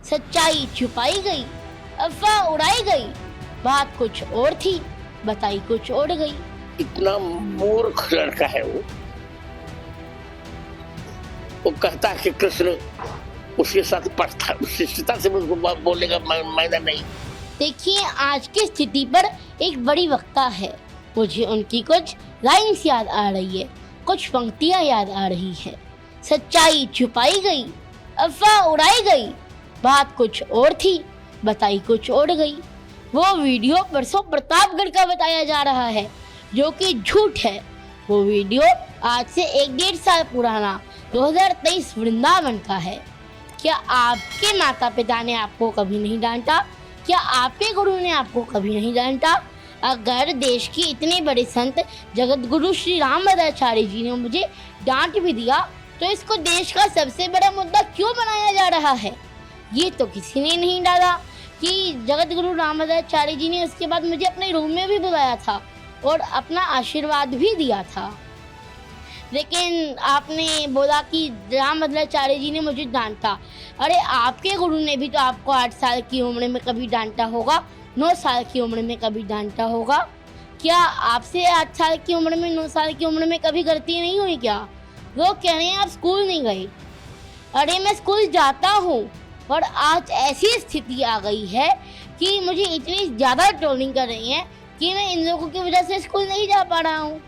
सच्चाई छुपाई गई, अफवाह उड़ाई गई, बात कुछ और थी, बताई कुछ और गई। इतना मूर्ख लड़का है वो कहता है कि कृष्ण उसके साथ पढ़ता, उसकी सीता से मुझको बोलेगा मैंने नहीं। देखिए, आज की स्थिति पर एक बड़ी वक्ता है। मुझे उनकी कुछ लाइन्स याद आ रही है, कुछ पंक्तियां याद आ रही है। सच्चाई छुपाई गई, अफवाह उड़ाई गई, बात कुछ और थी, बताई कुछ और गई। वो वीडियो परसों प्रतापगढ़ का बताया जा रहा है, जो कि झूठ है। वो वीडियो आज से 1-1.5 साल पुराना 2023 वृंदावन का है। क्या आपके माता पिता ने आपको कभी नहीं डांटा? क्या आपके गुरु ने आपको कभी नहीं डांटा? अगर देश के इतने बड़े संत जगत गुरु श्री रामभद्राचार्य जी ने मुझे डांट भी दिया, तो इसको देश का सबसे बड़ा मुद्दा क्यों बनाया जा रहा है? ये तो किसी ने नहीं डाला कि जगत गुरु रामभद्राचार्य जी ने उसके बाद मुझे अपने रूम में भी बुलाया था और अपना आशीर्वाद भी दिया था। लेकिन आपने बोला कि रामभद्राचार्य जी ने मुझे डांटा। अरे आपके गुरु ने भी तो आपको 8 साल की उम्र में कभी डांटा होगा, 9 साल की उम्र में कभी डांटा होगा। क्या आपसे 8 साल की उम्र में, 9 साल की उम्र में कभी गलती नहीं हुई क्या? लोग कह रहे हैं आप स्कूल नहीं गए। अरे मैं स्कूल जाता हूँ, और आज ऐसी स्थिति आ गई है कि मुझे इतनी ज़्यादा ट्रोलिंग कर रही है कि मैं इन लोगों की वजह से स्कूल नहीं जा पा रहा हूँ।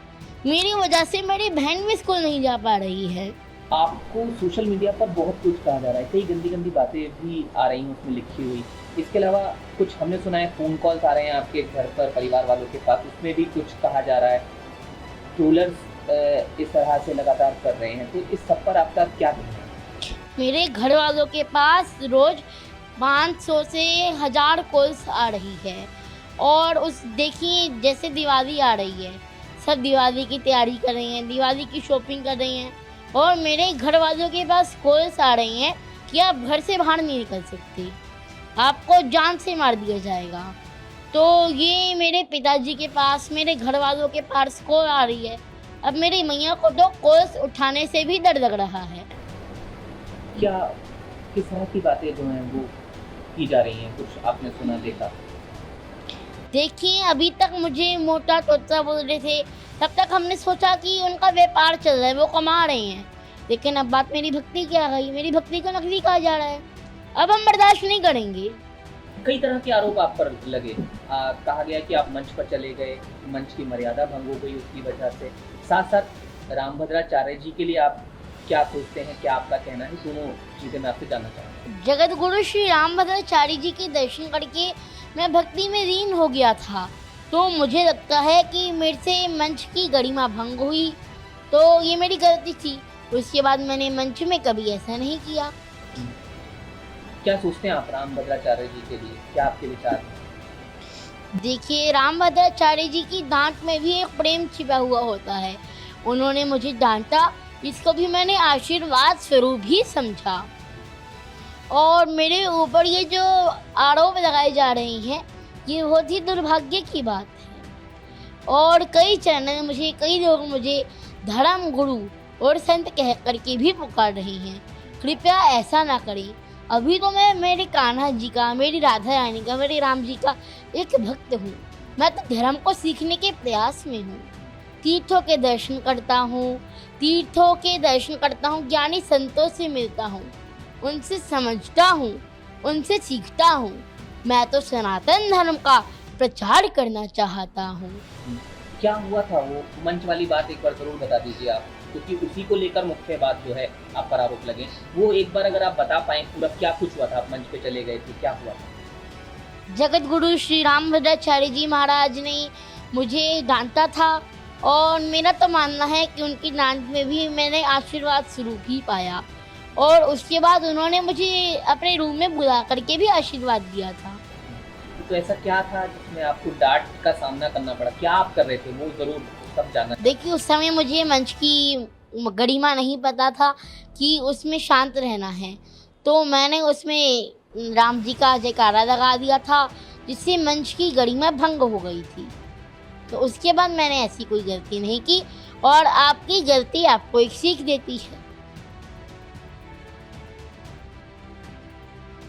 मेरी वजह से मेरी बहन भी स्कूल नहीं जा पा रही है। आपको सोशल मीडिया पर बहुत कुछ कहा जा रहा है, कई गंदी गंदी बातें भी आ रही हैं उसमें लिखी हुई। इसके अलावा कुछ हमने सुना है फ़ोन कॉल्स आ रहे हैं आपके घर पर परिवार वालों के पास, उसमें भी कुछ कहा जा रहा है। ट्रोलर्स इस तरह से लगातार कर रहे हैं, तो इस सब पर आपका क्या कहना है? मेरे घर वालों के पास रोज़ 500 से 1000 कॉल्स आ रही है। और उस देखिए, जैसे दिवाली आ रही है, सब दिवाली की तैयारी कर रही हैं, दिवाली की शॉपिंग कर रही हैं, और मेरे घर वालों के पास कॉल्स आ रही हैं कि आप घर से बाहर नहीं निकल सकते, आपको जान से मार दिया जाएगा। तो ये मेरे पिताजी के पास, मेरे घर वालों के पास कॉल आ रही है। अब मेरी मैया को तो कॉल्स उठाने से भी डर लग रहा है। क्या किस तरह की बातें जो हैं वो की जा रही हैं, कुछ आपने सुना देखा? देखिए, अभी तक मुझे मोटा तोता बोल रहे थे, तब तक हमने सोचा कि उनका व्यापार चल रहा है, वो कमा रहे हैं। लेकिन अब बात मेरी भक्ति की आ गई, मेरी भक्ति को नकली कहा जा रहा है। अब हम बर्दाश्त नहीं करेंगे। कई तरह के आरोप आप पर लगे। कहा गया कि आप मंच पर चले गए, मंच की मर्यादा भंग हो गई उसकी वजह से। साथ साथ रामभद्राचार्य जी के लिए आप क्या सोचते हैं, क्या आपका कहना है? दोनों चीज़ें मैं आपसे जानना चाहूँगा। जगत गुरु श्री रामभद्राचार्य जी के दर्शन करके मैं भक्ति में लीन हो गया था, तो मुझे लगता है कि मेरे से मंच की गरिमा भंग हुई, तो ये मेरी गलती थी। उसके बाद मैंने मंच में कभी ऐसा नहीं किया। क्या सोचते हैं आप रामभद्राचार्य जी के लिए, क्या आपके विचार हैं? देखिए, रामभद्राचार्य जी की डांट में भी एक प्रेम छिपा हुआ होता है। उन्होंने मुझे डांटा, इसको भी मैंने आशीर्वाद स्वरूप ही समझा। और मेरे ऊपर ये जो आरोप लगाए जा रहे हैं, ये बहुत ही दुर्भाग्य की बात है। और कई चैनल मुझे, कई लोग मुझे धर्म गुरु और संत कह करके भी पुकार रहे हैं। कृपया ऐसा ना करें। अभी तो मैं मेरे कान्हा जी का, मेरी राधा रानी का, मेरे राम जी का एक भक्त हूँ। मैं तो धर्म को सीखने के प्रयास में हूँ। तीर्थों के दर्शन करता हूँ, ज्ञानी संतों से मिलता हूँ, उनसे समझता हूँ, उनसे सीखता हूँ। मैं तो सनातन धर्म का प्रचार करना चाहता हूँ। क्या हुआ था वो मंच वाली बात, एक बार जरूर बता दीजिए आप, क्योंकि उसी को लेकर मुख्य बात जो है आप पर आरोप लगे। वो एक बार अगर आप बता पाएं पूरा, क्या कुछ हुआ था? आप मंच पे चले गए थे, क्या हुआ था? जगत गुरु श्री रामभद्राचार्य जी महाराज ने मुझे डांटा था, और मेरा तो मानना है कि उनकी डांट में भी मैंने आशीर्वाद स्वरूप ही पाया। और उसके बाद उन्होंने मुझे अपने रूम में बुला करके भी आशीर्वाद दिया था। तो ऐसा क्या था जिसमें आपको डांट का सामना करना पड़ा? क्या आप कर रहे थे, वो जरूर सब जानना। देखिए, उस समय मुझे मंच की गरिमा नहीं पता था कि उसमें शांत रहना है, तो मैंने उसमें राम जी का जयकारा लगा दिया था, जिससे मंच की गरिमा भंग हो गई थी। तो उसके बाद मैंने ऐसी कोई गलती नहीं की, और आपकी गलती आपको एक सीख देती है।